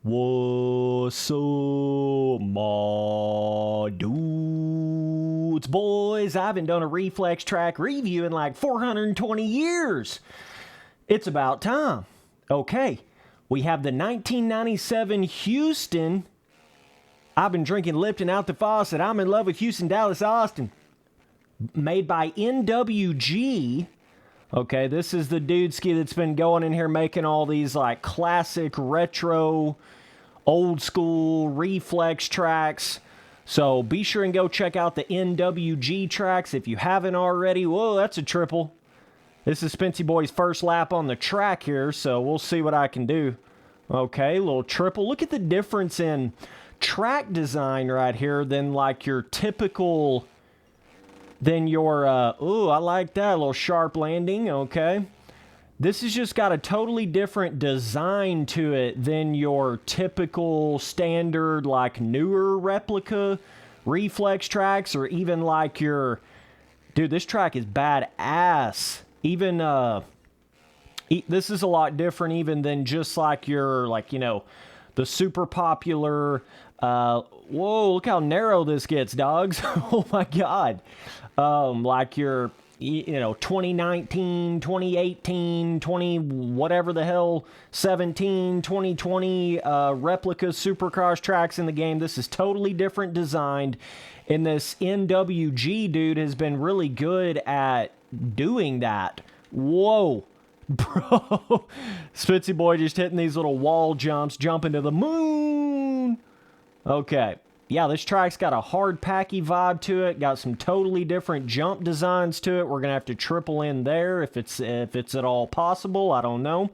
What's up, my dudes? Boys, I haven't done a reflex track review in like 420 years. It's about time. Okay, we have the 1997 Houston. I've been drinking Lipton out the faucet. I'm in love with Houston, Dallas, Austin. Made by NWG. Okay, this is the dude ski that's been going in here making all these like classic retro old school reflex tracks. So be sure and go check out the NWG tracks if you haven't already. Whoa, that's a triple. This is Spency Boy's first lap on the track here, so we'll see what I can do. Okay, little triple. Look at the difference in track design right here than like your typical... Then your, ooh, I like that, a little sharp landing, okay. This has just got a totally different design to it than your typical standard, like, newer replica reflex tracks, or even like your, dude, this track is badass. Even, this is a lot different even than just like your, like, you know, the super popular, whoa, look how narrow this gets, dogs. Oh my God. Like your, you know, 2019, 2018, 20, whatever the hell, 17, 2020 replica Supercross tracks in the game. This is totally different designed. And this NWG dude has been really good at doing that. Whoa. Bro. Spency Boy just hitting these little wall jumps, jumping to the moon. Okay. Yeah, this track's got a hard packy vibe to it. Got some totally different jump designs to it. We're gonna have to triple in there if it's at all possible. I don't know.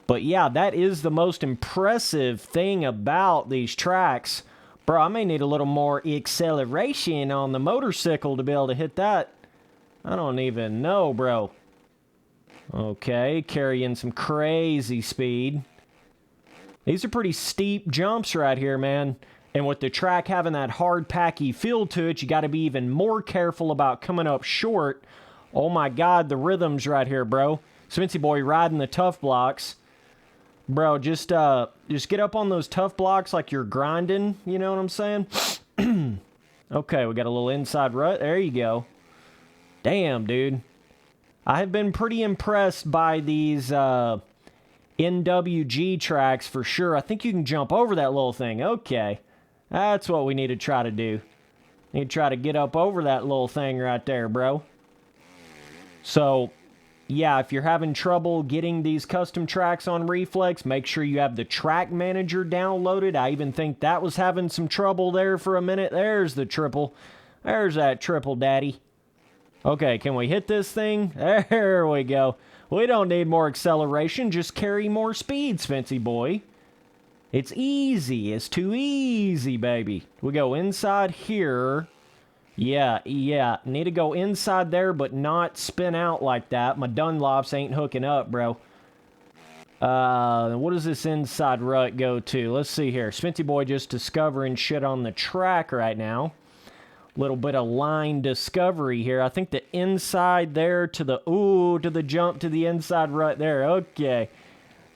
But yeah, that is the most impressive thing about these tracks. Bro, I may need a little more acceleration on the motorcycle to be able to hit that. I don't even know, bro. Okay, carrying some crazy speed. These are pretty steep jumps right here, man. And with the track having that hard, packy feel to it, you got to be even more careful about coming up short. Oh my God, the rhythms right here, bro. Spency Boy riding the tough blocks. Bro, just get up on those tough blocks like you're grinding, you know what I'm saying? Okay, we got a little inside rut. There you go. Damn, dude. I have been pretty impressed by these... NWG tracks for sure. I think you can jump over that little thing. Okay. That's what we need to try to do. Need to try to get up over that little thing right there, bro. So, yeah, if you're having trouble getting these custom tracks on Reflex, make sure you have the track manager downloaded. I even think that was having some trouble there for a minute. There's the triple. There's that triple, daddy. Okay, can we hit this thing? There we go. We don't need more acceleration, just carry more speed, Spency Boy. It's easy. It's too easy, baby. We go inside here. Yeah. Need to go inside there, but not spin out like that. My Dunlops ain't hooking up, bro. What does this inside rut go to? Let's see here. Spency Boy just discovering shit on the track right now. Little bit of line discovery here. I think the inside there to the, ooh, to the jump to the inside rut there. Okay.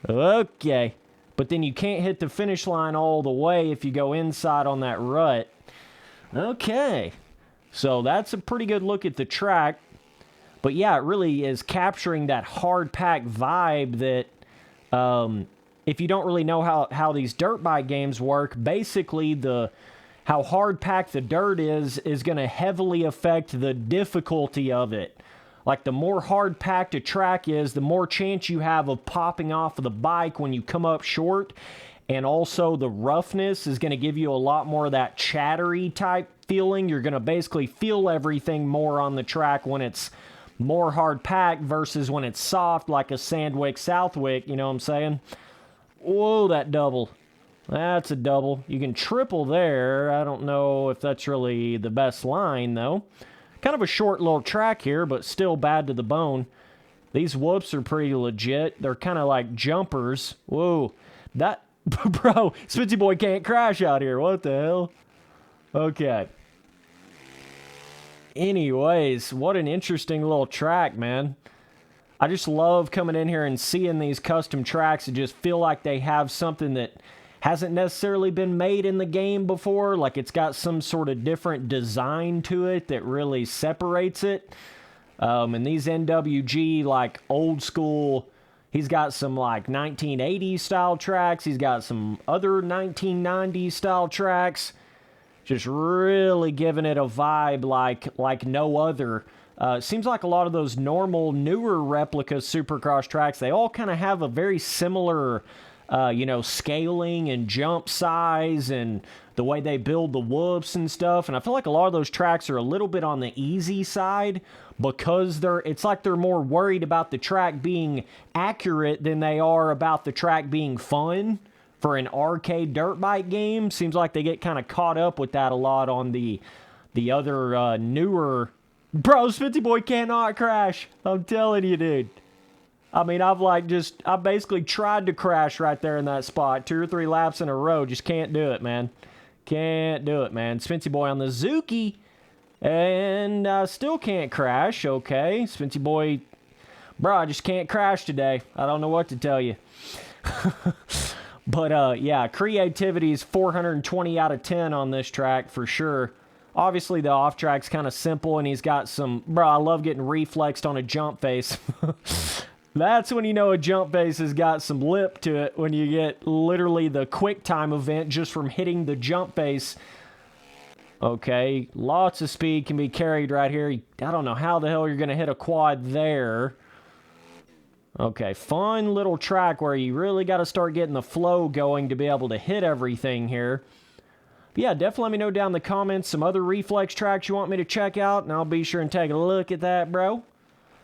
Okay. But then you can't hit the finish line all the way if you go inside on that rut. Okay. So that's a pretty good look at the track. But yeah, it really is capturing that hard pack vibe that, if you don't really know how these dirt bike games work, basically how hard packed the dirt is going to heavily affect the difficulty of it. Like, the more hard packed a track is, the more chance you have of popping off of the bike when you come up short. And also, the roughness is going to give you a lot more of that chattery type feeling. You're going to basically feel everything more on the track when it's more hard packed versus when it's soft, like a Sandwick, Southwick, you know what I'm saying? Whoa, that double. That's a double. You can triple there. I don't know if that's really the best line, though. Kind of a short little track here, but still bad to the bone. These whoops are pretty legit. They're kind of like jumpers. Whoa. That... Bro, Spency Boy can't crash out here. What the hell? Okay. Anyways, what an interesting little track, man. I just love coming in here and seeing these custom tracks and just feel like they have something that hasn't necessarily been made in the game before. Like it's got some sort of different design to it that really separates it. And these NWG, like old school, he's got some like 1980s style tracks. He's got some other 1990s style tracks. Just really giving it a vibe like no other. Seems like a lot of those normal, newer replica Supercross tracks, they all kind of have a very similar, scaling and jump size and the way they build the whoops and stuff. And I feel like a lot of those tracks are a little bit on the easy side because it's like they're more worried about the track being accurate than they are about the track being fun. For an arcade dirt bike game, seems like they get kind of caught up with that a lot on the other newer. Bro, Smitty Boy cannot crash. I'm telling you, dude. I mean, I basically tried to crash right there in that spot 2 or 3 laps in a row. Just can't do it, man. Can't do it, man. Smitty Boy on the Zuki, and still can't crash. Okay, Smitty Boy, bro, I just can't crash today. I don't know what to tell you. But, yeah, creativity is 420 out of 10 on this track for sure. Obviously, the off-track's kind of simple, and he's got some... Bro, I love getting reflexed on a jump face. That's when you know a jump face has got some lip to it, when you get literally the quick time event just from hitting the jump face. Okay, lots of speed can be carried right here. I don't know how the hell you're going to hit a quad there. Okay, fun little track where you really got to start getting the flow going to be able to hit everything here. But yeah, definitely let me know down in the comments some other reflex tracks you want me to check out, and I'll be sure and take a look at that, bro.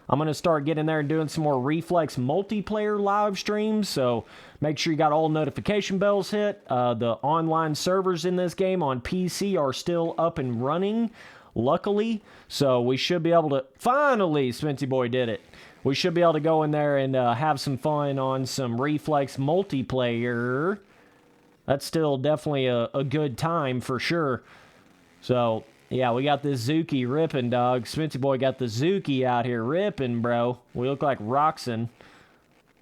I'm going to start getting there and doing some more reflex multiplayer live streams, so make sure you got all notification bells hit. The online servers in this game on PC are still up and running, luckily, so we should be able to... Finally, Sminty Boy did it. We should be able to go in there and have some fun on some Reflex multiplayer. That's still definitely a good time for sure. So, yeah, we got this Zuki ripping, dog. Smitty Boy got the Zuki out here ripping, bro. We look like Roxon.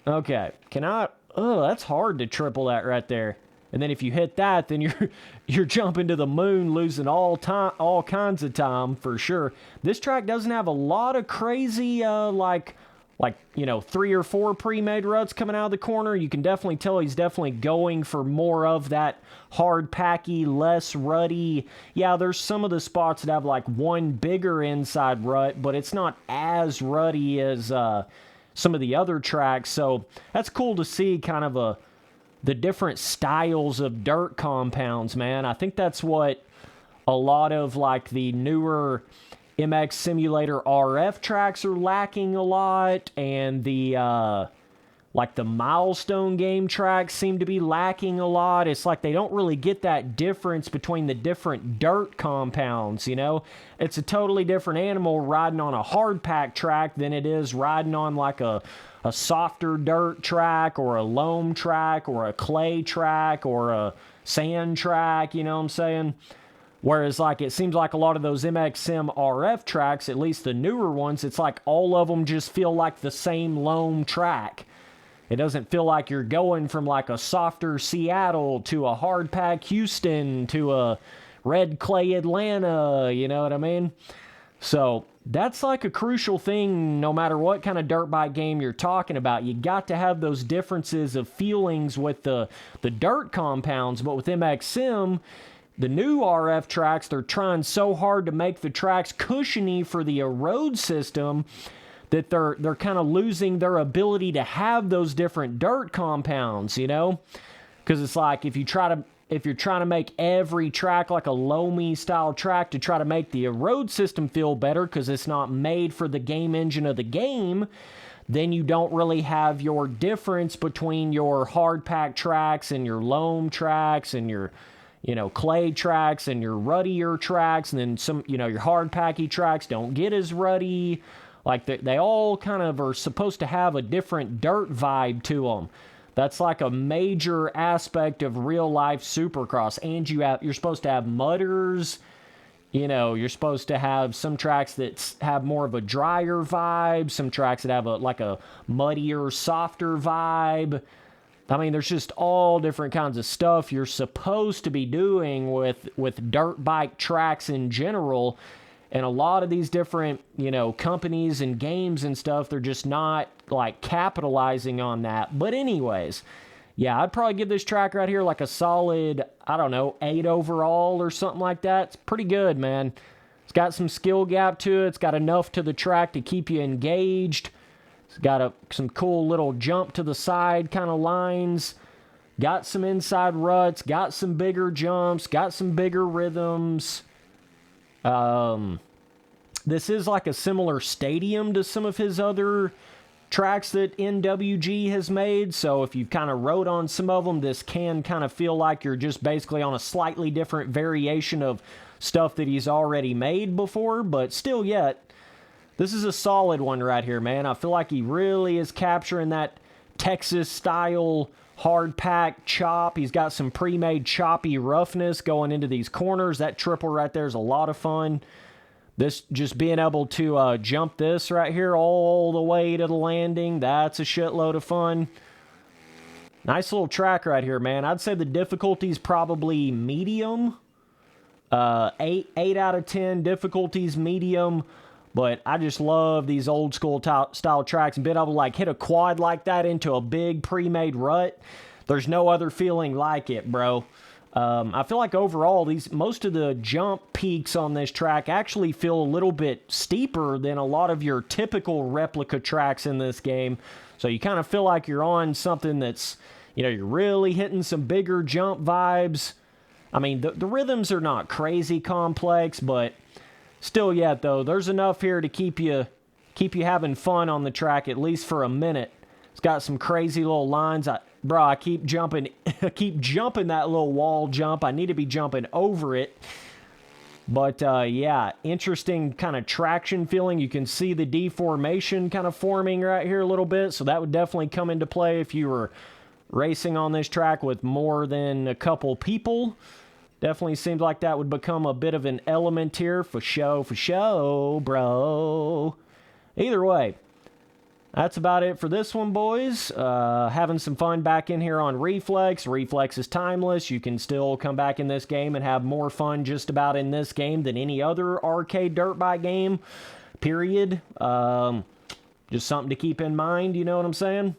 Okay, can I... Oh, that's hard to triple that right there. And then if you hit that, then you're jumping to the moon, losing all kinds of time for sure. This track doesn't have a lot of crazy, like 3 or 4 pre-made ruts coming out of the corner. You can definitely tell he's definitely going for more of that hard packy, less rutty. Yeah, there's some of the spots that have like one bigger inside rut, but it's not as rutty as some of the other tracks. So that's cool to see kind of the different styles of dirt compounds, man. I think that's what a lot of like the newer MX Simulator RF tracks are lacking a lot, and the like the Milestone game tracks seem to be lacking a lot. It's like they don't really get that difference between the different dirt compounds, you know? It's a totally different animal riding on a hard pack track than it is riding on like a softer dirt track or a loam track or a clay track or a sand track, you know what I'm saying? Whereas, like, it seems like a lot of those MX Sim RF tracks, at least the newer ones, it's like all of them just feel like the same loam track. It doesn't feel like you're going from, like, a softer Seattle to a hard pack Houston to a red clay Atlanta, you know what I mean? So, that's like a crucial thing no matter what kind of dirt bike game you're talking about. You got to have those differences of feelings with the dirt compounds, but with MX Sim... The new RF tracks, they're trying so hard to make the tracks cushiony for the erode system that they're kind of losing their ability to have those different dirt compounds, you know? Because it's like if you're trying to make every track like a loamy style track to try to make the erode system feel better because it's not made for the game engine of the game, then you don't really have your difference between your hard pack tracks and your loam tracks and your clay tracks and your ruddier tracks, and then some, your hard packy tracks don't get as ruddy. Like, they all kind of are supposed to have a different dirt vibe to them. That's like a major aspect of real-life Supercross. And you're supposed to have mudders You know, you're supposed to have some tracks that have more of a drier vibe, some tracks that have like a muddier, softer vibe. I mean, there's just all different kinds of stuff you're supposed to be doing with dirt bike tracks in general. And a lot of these different, you know, companies and games and stuff, they're just not like capitalizing on that. But anyways, yeah, I'd probably give this track right here like a solid, I don't know, 8 overall or something like that. It's pretty good, man. It's got some skill gap to it. It's got enough to the track to keep you engaged. It's got some cool little jump to the side kind of lines. Got some inside ruts. Got some bigger jumps. Got some bigger rhythms. This is like a similar stadium to some of his other tracks that NWG has made, so if you've kind of rode on some of them, this can kind of feel like you're just basically on a slightly different variation of stuff that he's already made before, but still yet, this is a solid one right here, man. I feel like he really is capturing that Texas-style hard-pack chop. He's got some pre-made choppy roughness going into these corners. That triple right there is a lot of fun. This, just being able to jump this right here all the way to the landing, that's a shitload of fun. Nice little track right here, man. I'd say the difficulty's probably medium. 8 out of 10. Difficulty's medium. But I just love these old school style tracks, and being able to like hit a quad like that into a big pre-made rut. There's no other feeling like it, bro. I feel like overall, most of the jump peaks on this track actually feel a little bit steeper than a lot of your typical replica tracks in this game. So you kind of feel like you're on something that's, you know, you're really hitting some bigger jump vibes. I mean, the rhythms are not crazy complex, but still yet, though, there's enough here to keep you having fun on the track, at least for a minute. It's got some crazy little lines. Bro, I keep jumping that little wall jump. I need to be jumping over it. But, yeah, interesting kind of traction feeling. You can see the deformation kind of forming right here a little bit. So that would definitely come into play if you were racing on this track with more than a couple people. Definitely seems like that would become a bit of an element here. For show, bro. Either way. That's about it for this one, boys. Having some fun back in here on Reflex. Reflex is timeless. You can still come back in this game and have more fun just about in this game than any other arcade dirt bike game, period. Just something to keep in mind, you know what I'm saying?